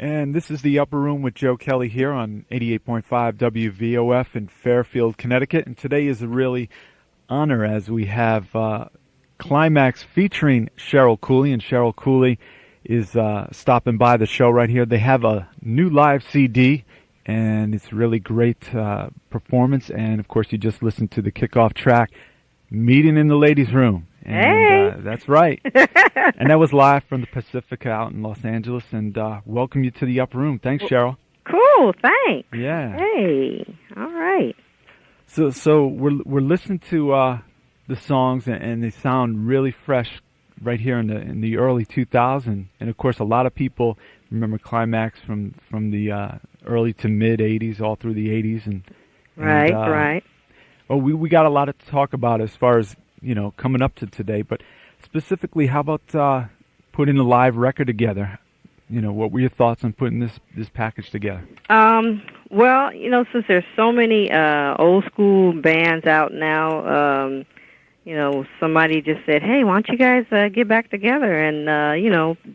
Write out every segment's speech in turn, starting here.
And this is the Upper Room with Joe Kelley here on 88.5 WVOF in Fairfield, Connecticut. And today is a really honor as we have Klymaxx featuring Cheryl Cooley. And Cheryl Cooley is stopping by the show right here. They have a new live CD, and it's a really great performance. And, of course, you just listened to the kickoff track, Meeting in the Ladies' Room. And, hey! That's right. And that was live from the Pacifica out in Los Angeles. And welcome you to the Upper Room. Thanks, Cheryl. Cool, thanks. Yeah. Hey, all right. So we're listening to the songs, and they sound really fresh right here in the early 2000s. And, of course, a lot of people remember Klymaxx from the early to mid 80s, all through the 80s. Right. Well, we got a lot to talk about as far as, coming up to today, but specifically, how about putting a live record together? What were your thoughts on putting this package together? Well, since there's so many old school bands out now, somebody just said, "Hey, why don't you guys get back together and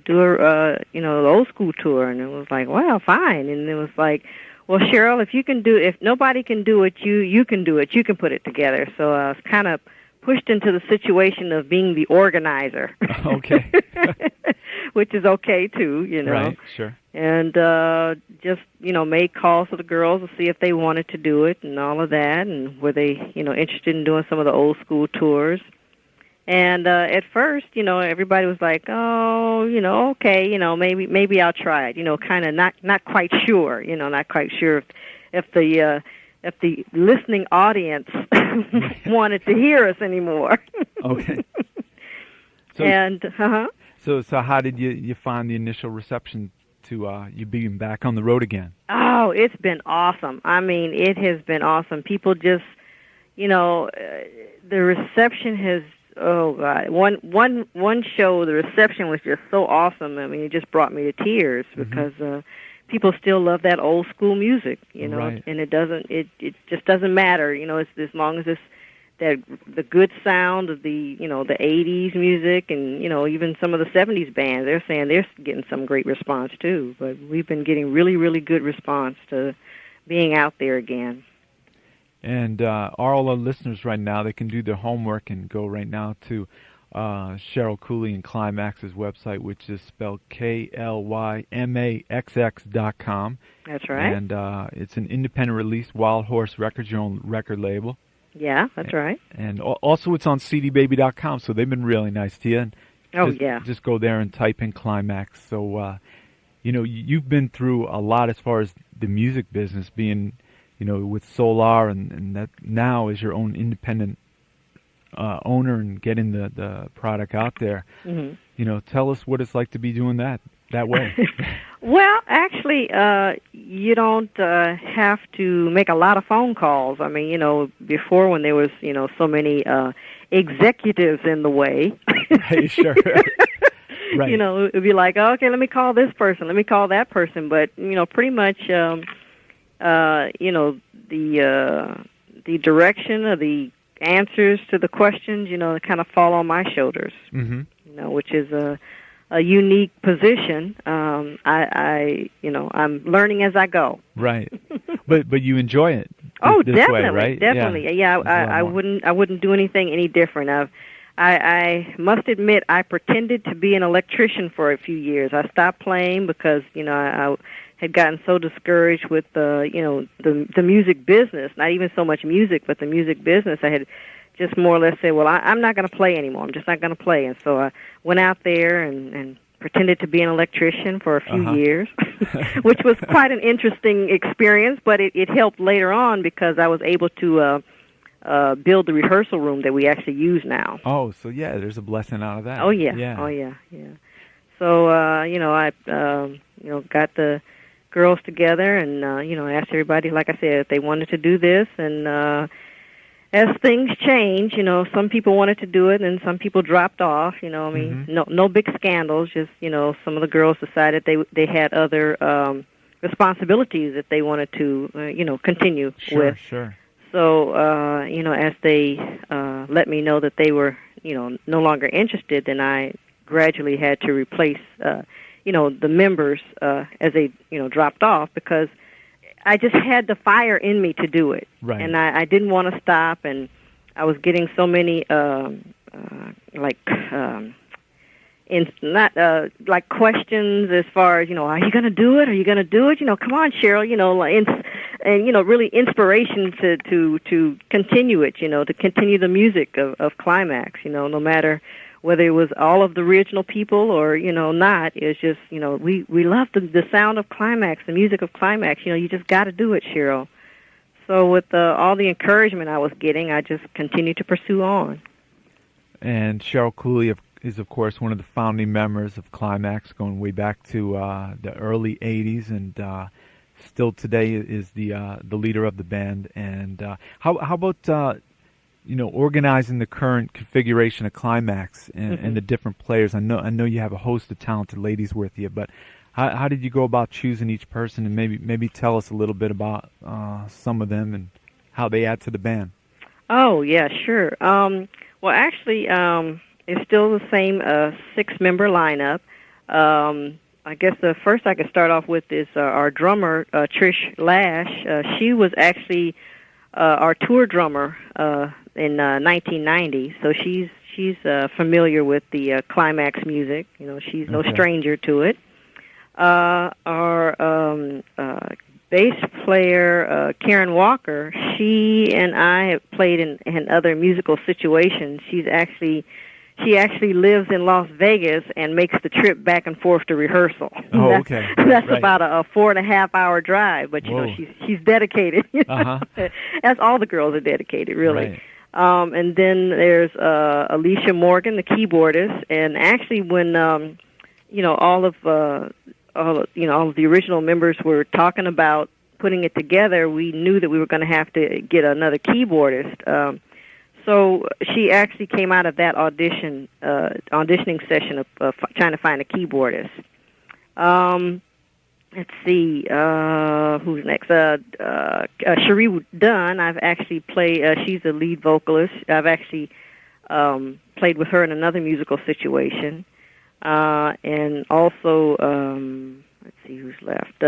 do a old school tour?" And it was like, "Well, fine." And it was like, "Well, Cheryl, if nobody can do it, you can do it. You can put it together." So I was kind of pushed into the situation of being the organizer. Okay. Which is okay, too, Right, sure. And just, made calls to the girls to see if they wanted to do it and all of that, and were they, interested in doing some of the old school tours. And at first, everybody was like, "Oh, okay, maybe I'll try it." Kind of not quite sure, not quite sure if the listening audience wanted to hear us anymore. Okay. So how did you find the initial reception to you being back on the road again? Oh, it's been awesome. I mean, it has been awesome. People just, the reception has. Oh God! One show, the reception was just so awesome. I mean, it just brought me to tears because people still love that old school music, Right. and it just doesn't matter, it's as long as the good sound of the the 80s music and even some of the 70s bands. They're saying they're getting some great response too. But we've been getting really, really good response to being out there again. And all our listeners right now, they can do their homework and go right now to Cheryl Cooley and Klymaxx's website, which is spelled KLYMAXX.com. That's right. And it's an independent release, Wild Horse Records, your own record label. Yeah, that's right. And also it's on cdbaby.com, so they've been really nice to you. And just go there and type in Klymaxx. So, you've been through a lot as far as the music business, being with Solar, and that now is your own independent owner and getting the product out there. Mm-hmm. Tell us what it's like to be doing that way. Well, actually, you don't have to make a lot of phone calls. I mean, before when there was, so many executives in the way. Right, sure. Right. It'd be like, okay, let me call this person, let me call that person. But, pretty much, the direction of the answers to the questions, kind of fall on my shoulders. Mm-hmm. Which is a unique position. I'm learning as I go. Right. But you enjoy it. This definitely, way, right? Definitely. Yeah, I wouldn't do anything any different. I must admit, I pretended to be an electrician for a few years. I stopped playing because I had gotten so discouraged with the music business. Not even so much music, but the music business. I had just more or less said, well, I'm not going to play anymore. I'm just not going to play. And so I went out there and pretended to be an electrician for a few years, which was quite an interesting experience, but it helped later on because I was able to build the rehearsal room that we actually use now. Oh, so yeah, there's a blessing out of that. Oh, yeah. So, I got the girls together and, asked everybody, like I said, if they wanted to do this. And as things change, some people wanted to do it and some people dropped off, no big scandals, just, some of the girls decided they had other responsibilities that they wanted to, continue with. Sure. So, as they let me know that they were, no longer interested, then I gradually had to replace the members as they dropped off, because I just had the fire in me to do it, right. And I didn't want to stop, and I was getting so many like questions as far as are you going to do it? Are you going to do it? Come on, Cheryl. And really inspiration to continue it. To continue the music of Klymaxx. No matter whether it was all of the original people or not. It's just we love the sound of Klymaxx, the music of Klymaxx. You just got to do it, Cheryl. So with all the encouragement I was getting, I just continued to pursue on. And Cheryl Cooley is, of course, one of the founding members of Klymaxx, going way back to the early 80s, and still today is the leader of the band. And how about organizing the current configuration of Klymaxx and the different players? I know you have a host of talented ladies with you, but how did you go about choosing each person, and maybe tell us a little bit about some of them and how they add to the band? Oh, yeah, sure. Well, actually, it's still the same 6-member lineup. I guess the first I could start off with is our drummer, Trish Lash. She was actually our tour drummer in 1990, so she's familiar with the Klymaxx music. She's no stranger to it. Our bass player, Karen Walker, she and I have played in other musical situations. She actually lives in Las Vegas and makes the trip back and forth to rehearsal. Oh, okay. That's right. about a 4.5-hour drive, but she's dedicated. That's all the girls are dedicated, really. Right. And then there's Alicia Morgan, the keyboardist, and actually when all of the original members were talking about putting it together, we knew that we were going to have to get another keyboardist. So she actually came out of that auditioning session of trying to find a keyboardist. Let's see, who's next? Cherie Dunn. I've actually played. She's the lead vocalist. I've actually played with her in another musical situation. And also, let's see who's left.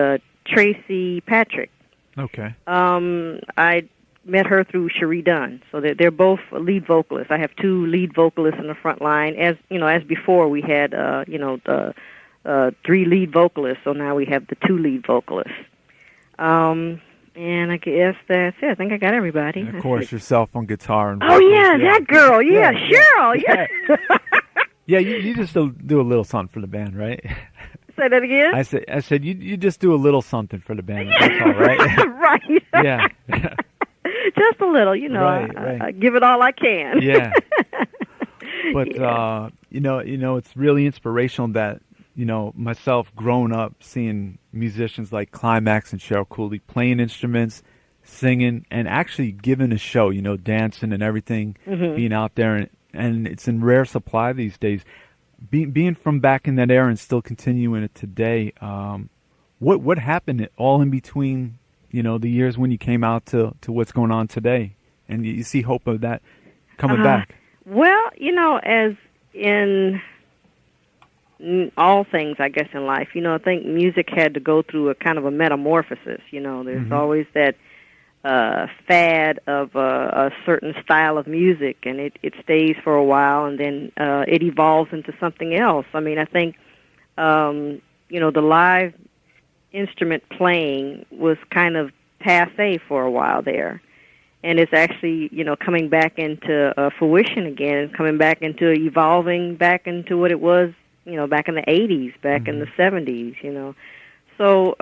Tracy Patrick. Okay. I met her through Cherie Dunn, so they're both lead vocalists. I have 2 lead vocalists in the front line. As before we had 3 lead vocalists, so now we have the 2 lead vocalists. And I guess that's it. I think I got everybody. And of course, yourself on guitar. And vocals. That girl. Yeah, Cheryl. Yeah. Yeah, you just do a little something for the band, right? Say that again? I said you just do a little something for the band. That's all right. Right. Yeah. Just a little, Right. I give it all I can. Yeah. But it's really inspirational that myself growing up seeing musicians like Klymaxx and Cheryl Cooley playing instruments, singing, and actually giving a show. Dancing and everything, being out there, and it's in rare supply these days. Being from back in that era and still continuing it today, what happened all in between, the years when you came out to what's going on today, and you see hope of that coming back? Well, as in all things, I guess, in life, I think music had to go through a kind of a metamorphosis. There's always that fad of a certain style of music, and it stays for a while, and then it evolves into something else. I mean, I think, the live instrument playing was kind of passé for a while there, and it's actually, coming back into fruition again, and coming back into evolving back into what it was, back in the 80s, back in the 70s, So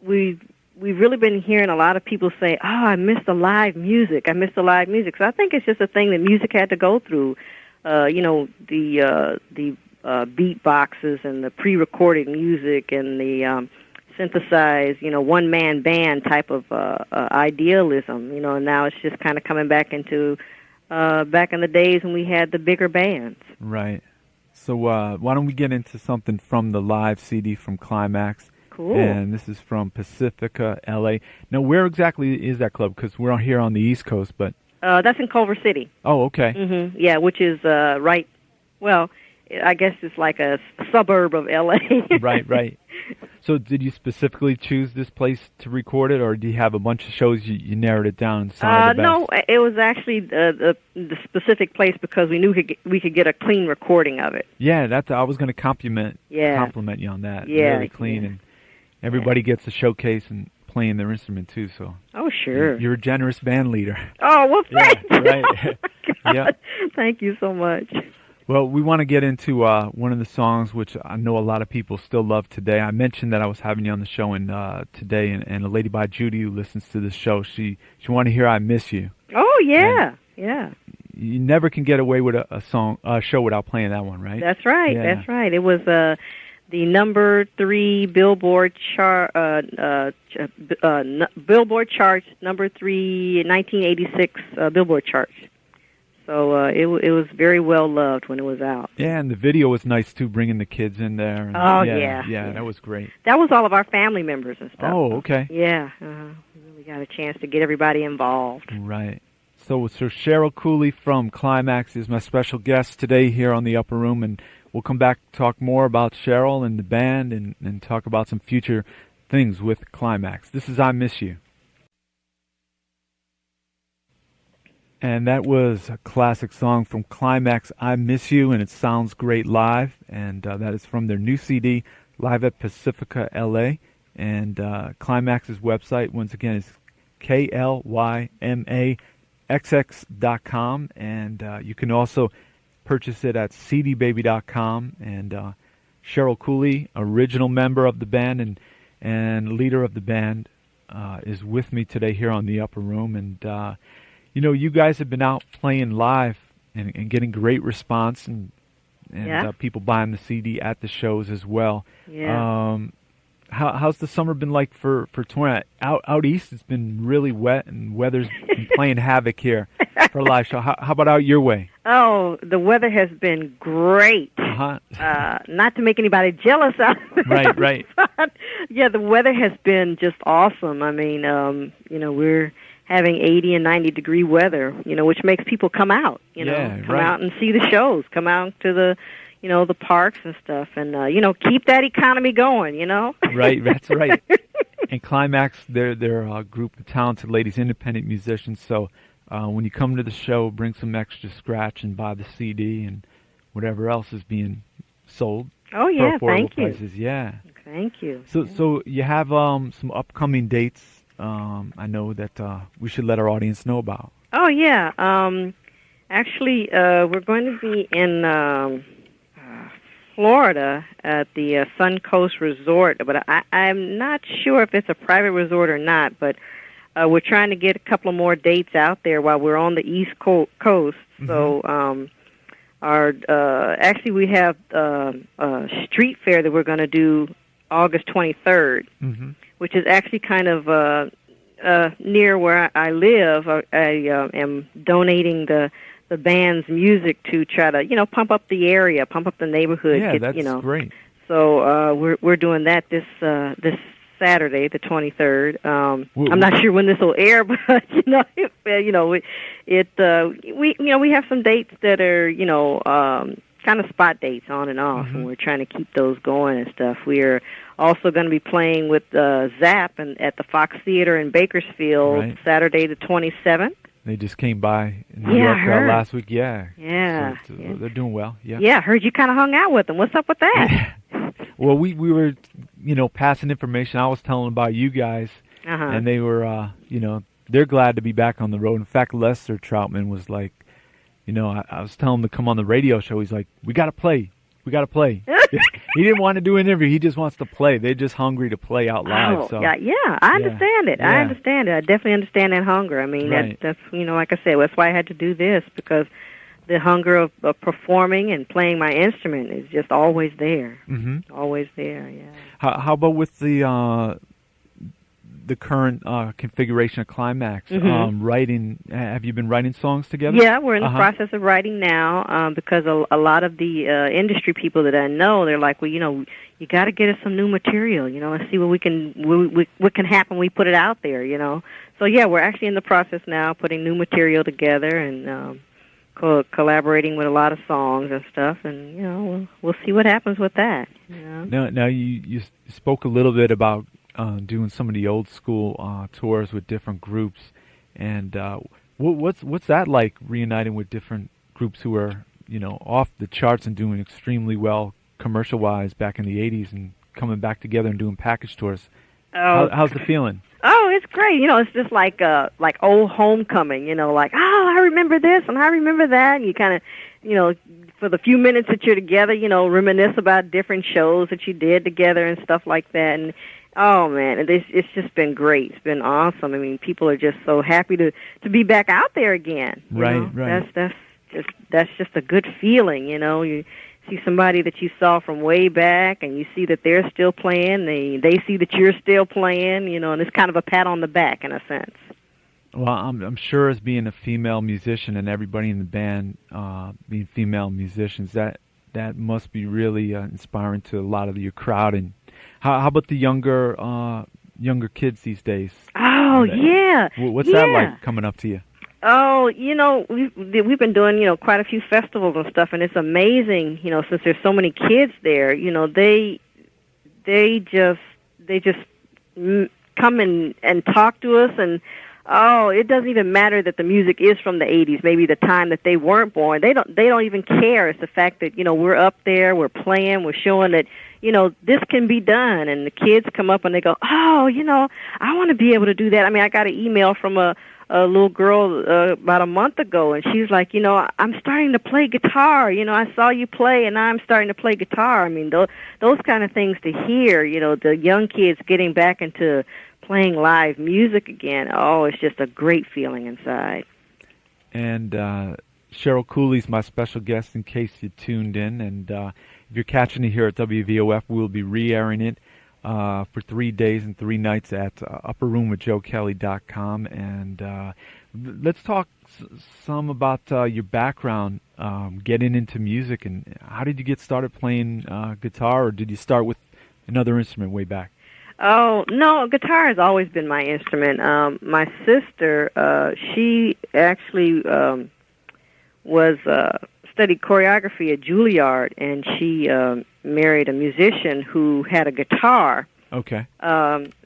we've really been hearing a lot of people say, "Oh, I miss the live music. I miss the live music." So I think it's just a thing that music had to go through. The beat boxes and the pre-recorded music and the synthesized, one-man band type of idealism. And now it's just kind of coming back into back in the days when we had the bigger bands. Right. So why don't we get into something from the live CD from Klymaxx? Cool. And this is from Pacifica, L.A. Now, where exactly is that club? Because we're here on the East Coast, but... that's in Culver City. Oh, okay. Yeah, which is right... Well, I guess it's like a suburb of L.A. Right. So did you specifically choose this place to record it, or do you have a bunch of shows you narrowed it down and sounded the best? No, it was actually the specific place because we knew we could get a clean recording of it. Yeah, I was going to compliment you on that. Yeah, really clean, and everybody gets a showcase and playing their instrument too. So oh, sure, you're a generous band leader. Oh, well, thanks. Right. Yeah, thank you so much. Well, we want to get into one of the songs which I know a lot of people still love today. I mentioned that I was having you on the show today, and a lady by Judy who listens to this show, she wanted to hear "I Miss You." Oh yeah, yeah. You never can get away with a show without playing that one, right? That's right. Yeah. That's right. It was the number 3 Billboard Billboard charts, number 3 1986 Billboard charts. So it was very well loved when it was out. Yeah, and the video was nice too, bringing the kids in there. And, oh yeah, that was great. That was all of our family members and stuff. Oh, okay. Yeah, we really got a chance to get everybody involved. Right. So Cheryl Cooley from Klymaxx is my special guest today here on the Upper Room, and we'll come back to talk more about Cheryl and the band and talk about some future things with Klymaxx. This is "I Miss You." And that was a classic song from Klymaxx, "I Miss You," and it sounds great live. And that is from their new CD, Live at Pacifica, LA. And Klymaxx's website, once again, is KLYMAXX.com. And you can also purchase it at cdbaby.com. And Cheryl Cooley, original member of the band and leader of the band, is with me today here on the Upper Room. And you guys have been out playing live and getting great response and people buying the CD at the shows as well. Yeah. How's the summer been like for touring? Out east, it's been really wet and weather's been playing havoc here for a live show. How about out your way? Oh, the weather has been great. Uh-huh. Not to make anybody jealous of it. Right. But, yeah, the weather has been just awesome. I mean, we're having 80 and 90 degree weather, which makes people come out, out and see the shows, come out to the parks and stuff, and keep that economy going, Right, that's right. And Klymaxx, they're a group of talented ladies, independent musicians. So when you come to the show, bring some extra scratch and buy the CD and whatever else is being sold. Oh yeah, for affordable thank you. prices. Yeah. Thank you. So you have some upcoming dates. I know that we should let our audience know about. Oh yeah. Actually, we're going to be in Florida at the Sun Coast Resort, but I'm not sure if it's a private resort or not, but we're trying to get a couple of more dates out there while we're on the East Coast. Mm-hmm. So actually we have a street fair that we're going to do August 23rd, mm-hmm. which is actually kind of near where I live. I am donating the band's music to try to, pump up the area, pump up the neighborhood. Yeah, that's great. So we're doing that this Saturday, the 23rd. I'm not sure when this will air, but we have some dates that are kind of spot dates on and off, mm-hmm. and we're trying to keep those going and stuff. We're also going to be playing with Zap at the Fox Theater in Bakersfield Saturday the 27th. They just came by in New York last week. Yeah. So they're doing well. Yeah. Yeah, I heard you kind of hung out with them. What's up with that? Well, we were, passing information. I was telling them about you guys, and they were, they're glad to be back on the road. In fact, Lester Troutman was like, I was telling him to come on the radio show. He's like, we got to play. He didn't want to do an interview. He just wants to play. They're just hungry to play out live. Oh, so. I understand it. Yeah. I understand it. I definitely understand that hunger. I mean, that's like I said, that's why I had to do this, because the hunger of performing and playing my instrument is just always there. Mm-hmm. Always there, yeah. How about with the current configuration of Klymaxx? Mm-hmm. Writing, have you been writing songs together? Yeah, we're in the process of writing now, because a lot of the industry people that I know, they're like, well, you got to get us some new material, and see what can happen when we put it out there, So yeah, we're actually in the process now, putting new material together, and collaborating with a lot of songs and stuff, and we'll see what happens with that. Now you spoke a little bit about doing some of the old school tours with different groups, and what's that like, reuniting with different groups who are off the charts and doing extremely well commercial wise back in the '80s, and coming back together and doing package tours? How's the feeling? Oh, it's great. It's just like old homecoming, like, oh, I remember this and I remember that. And you kind of, for the few minutes that you're together, reminisce about different shows that you did together and stuff like that. And, oh, man, it's just been great. It's been awesome. I mean, people are just so happy to be back out there again. Right. That's just a good feeling, You see somebody that you saw from way back, and you see that they're still playing. They see that you're still playing, and it's kind of a pat on the back in a sense. Well, I'm sure, as being a female musician and everybody in the band being female musicians, that must be really inspiring to a lot of your crowd. And how about the younger kids these days? Oh, yeah. What's that like coming up to you? Oh, we've been doing, quite a few festivals and stuff, and it's amazing, since there's so many kids there, they just come and talk to us, and it doesn't even matter that the music is from the 80s, maybe the time that they weren't born. They don't even care. It's the fact that, we're up there, we're playing, we're showing that, this can be done, and the kids come up and they go, oh, I want to be able to do that. I mean, I got an email from a little girl about a month ago, and she's like, I'm starting to play guitar. I saw you play, and now I'm starting to play guitar. I mean, those kind of things to hear, the young kids getting back into playing live music again. Oh, it's just a great feeling inside. And Cheryl Cooley's my special guest, in case you tuned in. And if you're catching it here at WVOF, we'll be re-airing it for 3 days and 3 nights at upperroomwithjoekelley.com. And let's talk some about your background, getting into music, and how did you get started playing guitar, or did you start with another instrument way back? Oh, no, guitar has always been my instrument. My sister, she actually studied choreography at Juilliard, and she married a musician who had a guitar. Okay.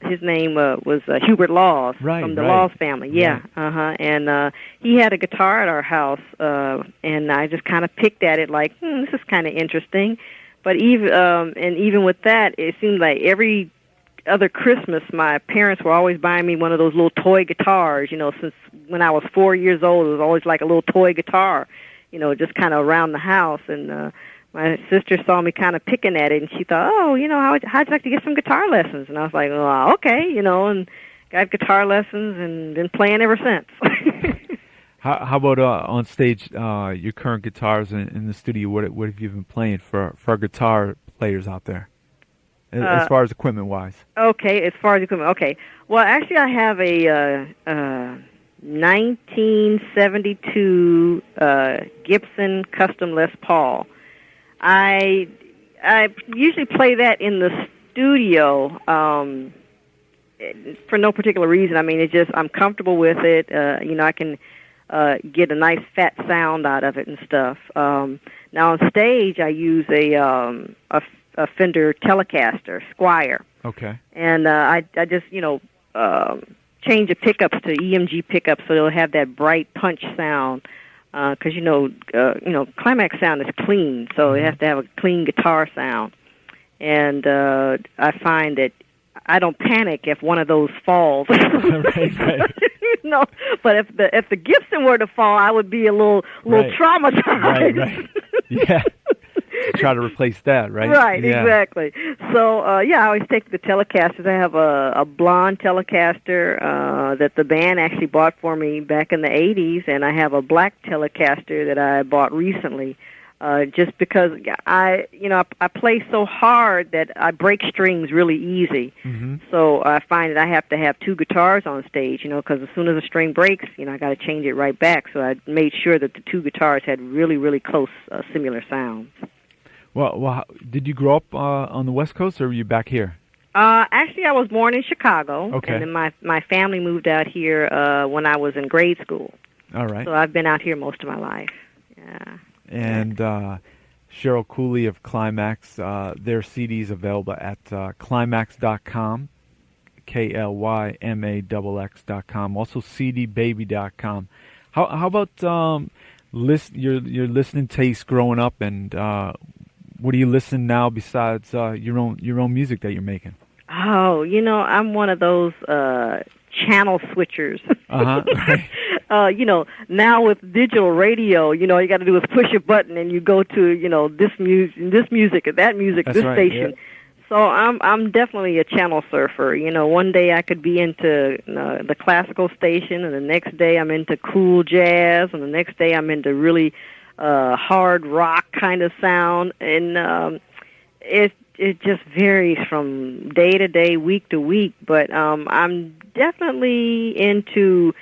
His name was Hubert Laws, from the Laws family. Yeah. Right. And he had a guitar at our house, and I just kind of picked at it like, this is kind of interesting. But even with that, it seemed like every other Christmas, my parents were always buying me one of those little toy guitars. Since when I was 4 years old, it was always like a little toy guitar, just kind of around the house. And my sister saw me kind of picking at it, and she thought, how'd you like to get some guitar lessons? And I was like, well, okay, and got guitar lessons and been playing ever since. How about on stage, your current guitars in the studio? What have you been playing for our guitar players out there, as far as equipment-wise? Okay, as far as equipment, okay. Well, actually, I have a 1972 Gibson Custom Les Paul. I usually play that in the studio for no particular reason. I mean, I'm comfortable with it. I can get a nice fat sound out of it and stuff. Now on stage, I use a Fender Telecaster Squire. Okay. And I just change the pickups to EMG pickups so they'll have that bright punch sound. Because Klymaxx sound is clean, so it has to have a clean guitar sound. And I find that I don't panic if one of those falls. Right. But if the Gibson were to fall, I would be a little traumatized. Right. Yeah. Try to replace that, right? Right, yeah. Exactly. So, I always take the Telecasters. I have a blonde Telecaster that the band actually bought for me back in the 80s, and I have a black Telecaster that I bought recently, just because I play so hard that I break strings really easy. Mm-hmm. So I find that I have to have two guitars on stage, because as soon as a string breaks, I got to change it right back. So I made sure that the two guitars had really, really close, similar sounds. Well, did you grow up on the West Coast, or were you back here? Actually, I was born in Chicago, okay. And then my family moved out here when I was in grade school. All right. So I've been out here most of my life. Yeah. And Cheryl Cooley of Klymaxx, their CD's available at Klymaxx.com, KLYMAXX.com, also CDBaby.com. How about your listening taste growing up, and what do you listen now besides your own music that you're making? Oh, I'm one of those channel switchers. Right. Now with digital radio, all you got to do is push a button and you go to, this music or that music, That's this right, station. yeah. So I'm definitely a channel surfer. One day I could be into the classical station, and the next day I'm into cool jazz, and the next day I'm into really hard rock kind of sound, and it just varies from day to day, week to week. But I'm definitely into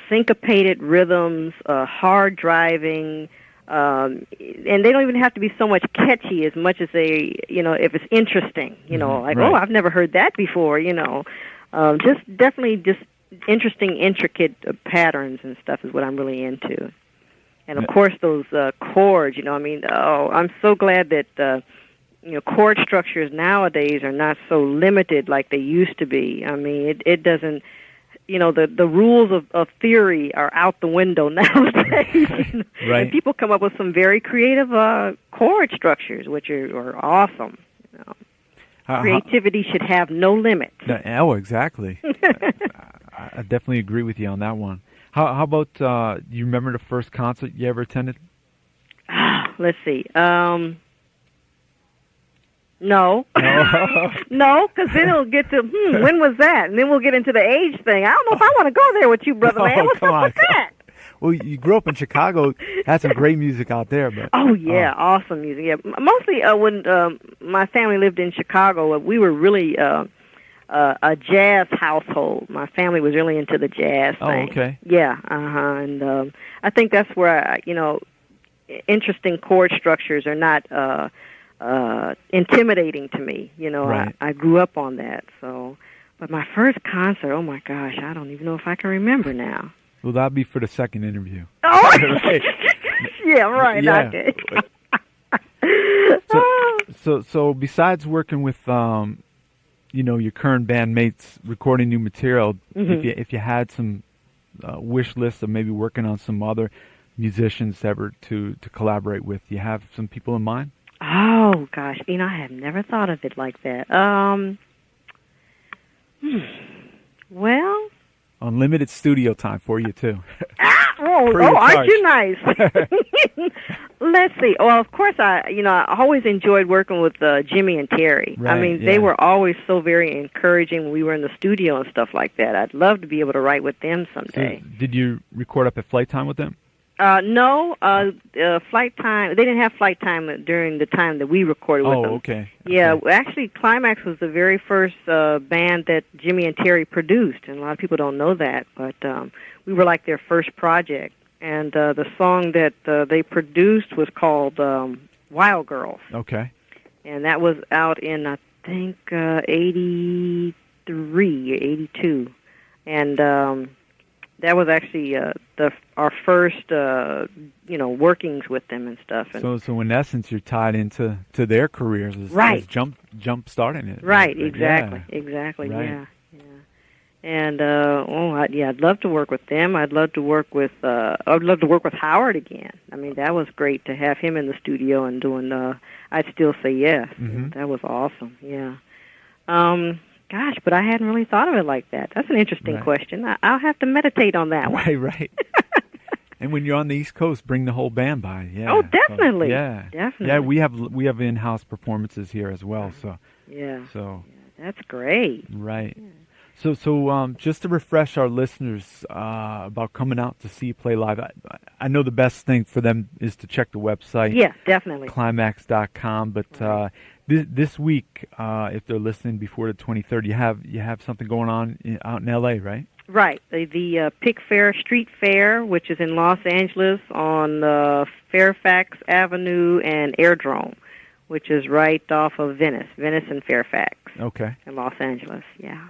syncopated rhythms, hard driving. And they don't even have to be so much catchy as much as they, if it's interesting, Right. oh, I've never heard that before, just interesting, intricate patterns and stuff is what I'm really into. And of course those chords, I'm so glad that, chord structures nowadays are not so limited like they used to be. I mean, it doesn't, the rules of theory are out the window nowadays. Right. And people come up with some very creative chord structures, which are awesome. Creativity should have no limits. Oh, exactly. I definitely agree with you on that one. How about, you remember the first concert you ever attended? Let's see. No. No, because then it'll get to, when was that? And then we'll get into the age thing. I don't know if I want to go there with you, brother man. What's up with that? Well, you grew up in Chicago. Had some great music out there. But Oh, yeah, awesome music. Yeah, mostly when my family lived in Chicago, we were really a jazz household. My family was really into the jazz thing. Oh, okay. Yeah, and I think that's where, interesting chord structures are not intimidating to me. Right. I grew up on that. So, but my first concert, oh my gosh, I don't even know if I can remember now. Well, that'll be for the second interview. Oh, Right. yeah, right. Yeah. Okay. So besides working with your current bandmates recording new material, if you had some wish lists of maybe working on some other musicians ever to collaborate with, do you have some people in mind? Oh gosh, I have never thought of it like that. Well, unlimited studio time for you too. Aren't you nice? Let's see. Well, of course, I always enjoyed working with Jimmy and Terry. Right, I mean, yeah. they were always so very encouraging when we were in the studio and stuff like that. I'd love to be able to write with them someday. So, did you record up at Flyte Tyme with them? No, Flyte Tyme. They didn't have Flyte Tyme during the time that we recorded with them. Oh, okay. Yeah, actually, Klymaxx was the very first band that Jimmy and Terry produced, and a lot of people don't know that, but we were like their first project. And the song that they produced was called Wild Girls. Okay. And that was out in, I think, 83 or 82. And that was actually our first, workings with them and stuff. And so in essence, you're tied into their careers as jump starting it. Right, Yeah. exactly, Right. yeah. And I'd love to work with them. I'd love to work with Howard again. I mean, that was great to have him in the studio and doing I'd Still Say Yes. Mm-hmm. That was awesome. Yeah. Gosh, but I hadn't really thought of it like that. That's an interesting question. I'll have to meditate on that one. Right. And when you're on the East Coast, bring the whole band by. Yeah. Oh, definitely. Definitely. Yeah, we have in-house performances here as well. So. Yeah. So. Yeah, that's great. Right. Yeah. So just to refresh our listeners about coming out to see you play live, I know the best thing for them is to check the website. Yeah, definitely. Klymaxx.com. But this week, if they're listening before the 23rd, you have something going on out in L.A., right? Right. The Pick Fair Street Fair, which is in Los Angeles on Fairfax Avenue and Airdrome, which is right off of Venice and Fairfax. Okay. In Los Angeles, yeah.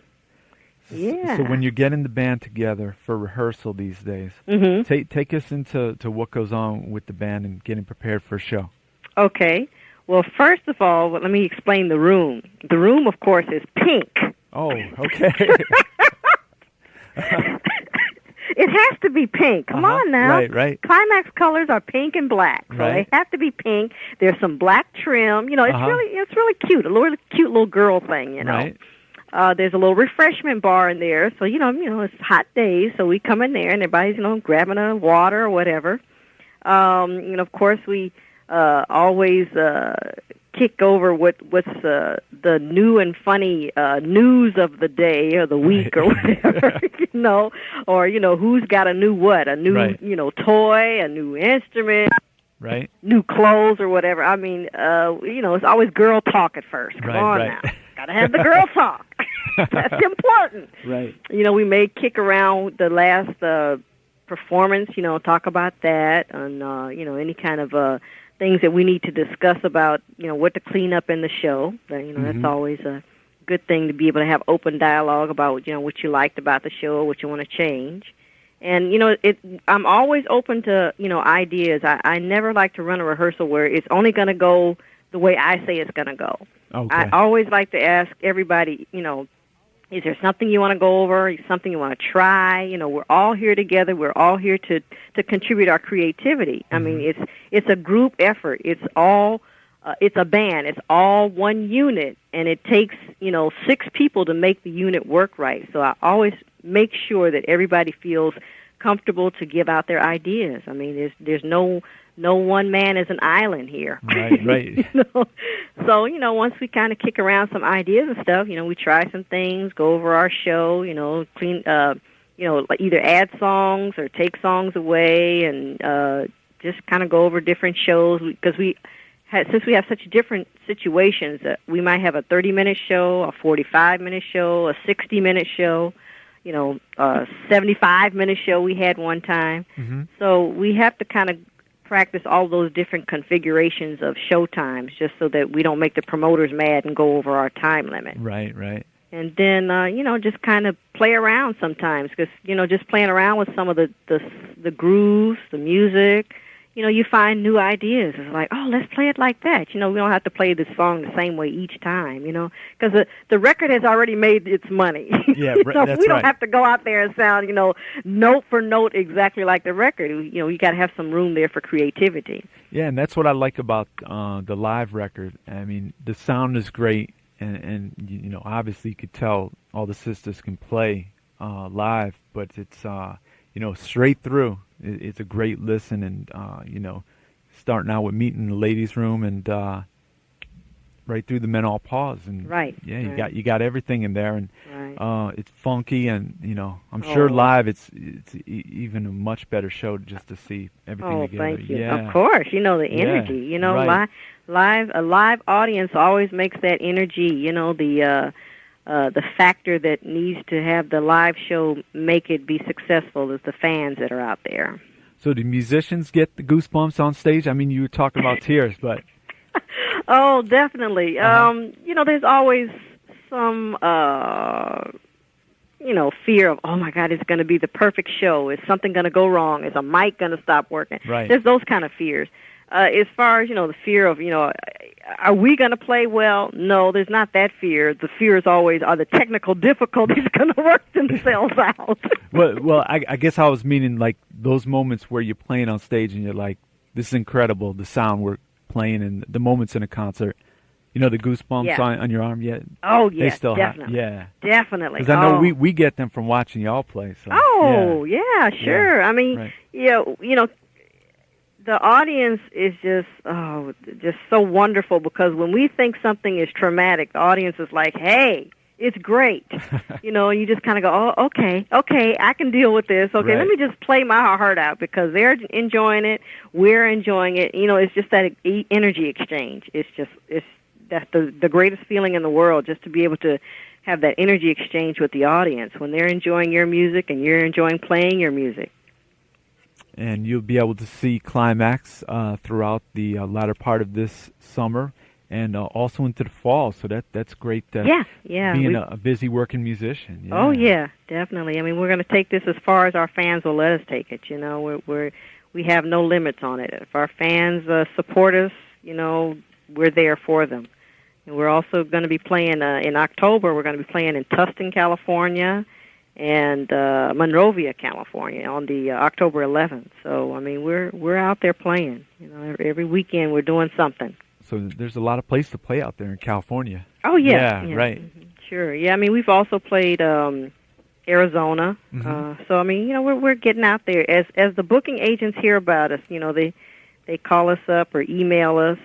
Yeah. So when you're getting the band together for rehearsal these days, take us into what goes on with the band and getting prepared for a show. Okay. Well, first of all, let me explain the room. The room, of course, is pink. Oh, okay. It has to be pink. Come on now. Right. Klymaxx colors are pink and black, so they have to be pink. There's some black trim. You know, it's really cute. A really cute little girl thing. You know. Right. There's a little refreshment bar in there, so you know it's hot days, so we come in there and everybody's grabbing a water or whatever. Of course we always kick over what's the new and funny news of the day or the week or whatever, or who's got a new toy, a new instrument, new clothes or whatever. I mean, it's always girl talk at first. Come on now, gotta have the girl talk. That's important. Right. We may kick around the last performance, talk about that, and any kind of things that we need to discuss about, what to clean up in the show. That's always a good thing to be able to have open dialogue about, what you liked about the show, what you want to change. And, I'm always open to, ideas. I never like to run a rehearsal where it's only going to go the way I say it's going to go. Okay. I always like to ask everybody, is there something you want to go over, something you want to try? We're all here together. We're all here to contribute our creativity. I mean, it's a group effort. It's all it's a band. It's all one unit, and it takes 6 people to make the unit work right. So I always make sure that everybody feels comfortable to give out their ideas. I mean, there's no one man is an island here. Right. So, once we kind of kick around some ideas and stuff, we try some things, go over our show, clean, either add songs or take songs away, and just kind of go over different shows, because since we have such different situations, we might have a 30-minute show, a 45-minute show, a 60-minute show, a 75-minute show we had one time. So we have to kind of practice all those different configurations of show times, just so that we don't make the promoters mad and go over our time limit. Right. And then, just kind of play around sometimes, because, just playing around with some of the grooves, the music, you find new ideas. It's like, oh, let's play it like that. We don't have to play this song the same way each time, because the record has already made its money. Yeah, so we don't have to go out there and sound, note for note exactly like the record. You got to have some room there for creativity. Yeah, and that's what I like about the live record. I mean, the sound is great, and obviously you could tell all the sisters can play live, but it's straight through. It's a great listen, and starting out with Meet in the Ladies' Room, and right through the Men All Pause, and you got everything in there, and it's funky, and I'm sure live it's even a much better show just to see everything together. Thank you. Yeah. Of course, the energy. A live audience always makes that energy. The factor that needs to have the live show make it be successful is the fans that are out there. So do musicians get the goosebumps on stage? I mean, you were talking about tears, but... Oh, definitely. There's always some, fear of, oh, my God, it's going to be the perfect show. Is something going to go wrong? Is a mic going to stop working? Right. There's those kind of fears. As far as, the fear of, are we going to play well? No, there's not that fear. The fear is always, are the technical difficulties going to work themselves out? Well, I guess I was meaning like those moments where you're playing on stage and you're like, this is incredible, the sound we're playing, and the moments in a concert. The goosebumps on your arm yet? Oh, yes, they still definitely. Definitely. Because I know we get them from watching y'all play. So, yeah, sure. Yeah. I mean, the audience is just so wonderful, because when we think something is traumatic, the audience is like, hey, it's great. And you just kind of go, oh, okay, I can deal with this. Okay, let me just play my heart out, because they're enjoying it, we're enjoying it. It's just that energy exchange. That's the greatest feeling in the world, just to be able to have that energy exchange with the audience when they're enjoying your music and you're enjoying playing your music. And you'll be able to see Klymaxx throughout the latter part of this summer and also into the fall. So that's great. Yeah. Being a busy working musician. Yeah. Oh yeah, definitely. I mean, we're going to take this as far as our fans will let us take it. You know, we have no limits on it. If our fans support us, you know, we're there for them. And we're also going to be playing in October. We're going to be playing in Tustin, California, and Monrovia, California, on the October 11th. So I mean, we're out there playing. You know, every weekend we're doing something. So there's a lot of places to play out there in California. Oh yeah. Right. Mm-hmm. Sure. Yeah, I mean, we've also played Arizona. Mm-hmm. So I mean, you know, we're getting out there. As the booking agents hear about us, you know, they call us up or email us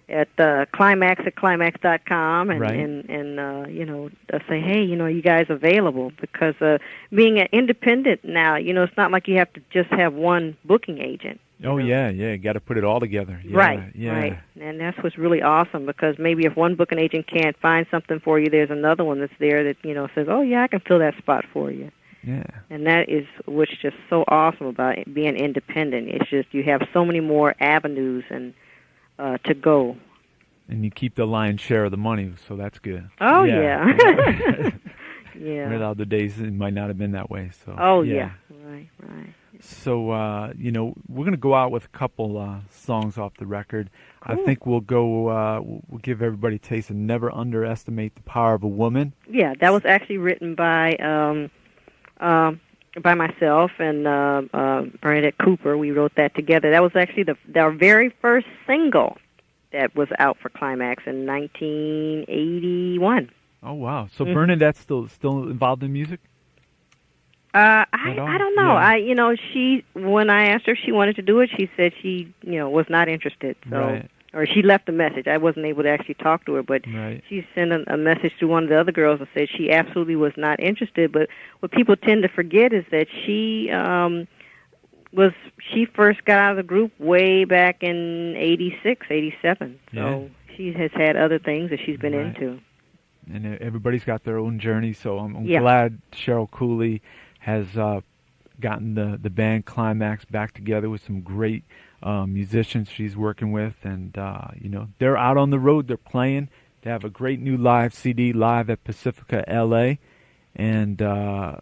at Klymaxx@Klymaxx.com and you know, say, hey, you know, are you guys available? Because being an independent now, you know, it's not like you have to just have one booking agent. Oh, yeah, you got to put it all together. Yeah, right. And that's what's really awesome, because maybe if one booking agent can't find something for you, there's another one that's there that, you know, says, oh, yeah, I can fill that spot for you. Yeah. And that is what's just so awesome about being independent. It's just you have so many more avenues and to go. And you keep the lion's share of the money, so that's good. Oh, yeah. Yeah. Without the days, it might not have been that way. So. Oh, yeah. Right. So, you know, we're going to go out with a couple songs off the record. Cool. I think we'll we'll give everybody a taste of Never Underestimate the Power of a Woman. Yeah, that was actually written by myself and Bernadette Cooper. We wrote that together. That was actually our very first single that was out for Klymaxx in 1981. Oh, wow. So Bernadette's still involved in music? I don't know. Yeah. When I asked her if she wanted to do it, she said she, you know, was not interested. So, right. Or she left a message. I wasn't able to actually talk to her, but right. she sent a message to one of the other girls and said she absolutely was not interested. But what people tend to forget is that she first got out of the group way back in 86, 87. So she has had other things that she's been into. And everybody's got their own journey, so I'm glad Cheryl Cooley has gotten the band Klymaxx back together with some great musicians she's working with, and you know, they're out on the road, they're playing. They have a great new live CD live at Pacifica LA, and the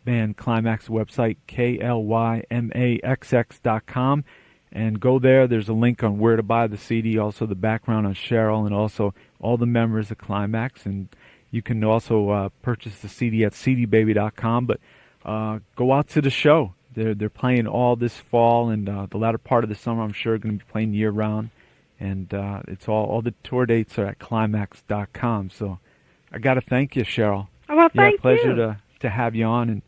band Klymaxx website KLYMAXX.com, and go there. There's a link on where to buy the CD, also the background on Cheryl, and also all the members of Klymaxx, and you can also purchase the CD at cdbaby.com. But go out to the show. They're playing all this fall and the latter part of the summer. I'm sure going to be playing year round, and it's all the tour dates are at Klymaxx.com. So I got to thank you, Cheryl. Oh, well, thank you. Pleasure to have you on, and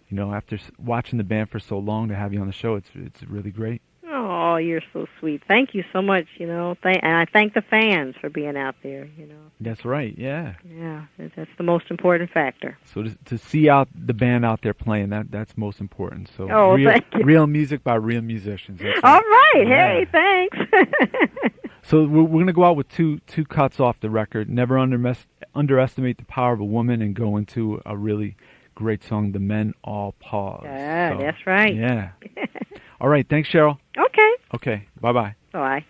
you know, after watching the band for so long, to have you on the show, it's really great. Oh, you're so sweet. Thank you so much, you know. And I thank the fans for being out there, you know. That's right, yeah. Yeah, that's the most important factor. So to see out the band out there playing, that's most important. So thank you. Real music by real musicians. All right. Hey, thanks. So we're going to go out with two cuts off the record. Never Underestimate the Power of a Woman, and go into a really great song, The Men All Pause. That's right. Yeah. All right. Thanks, Cheryl. Okay. Okay. Bye-bye. Bye.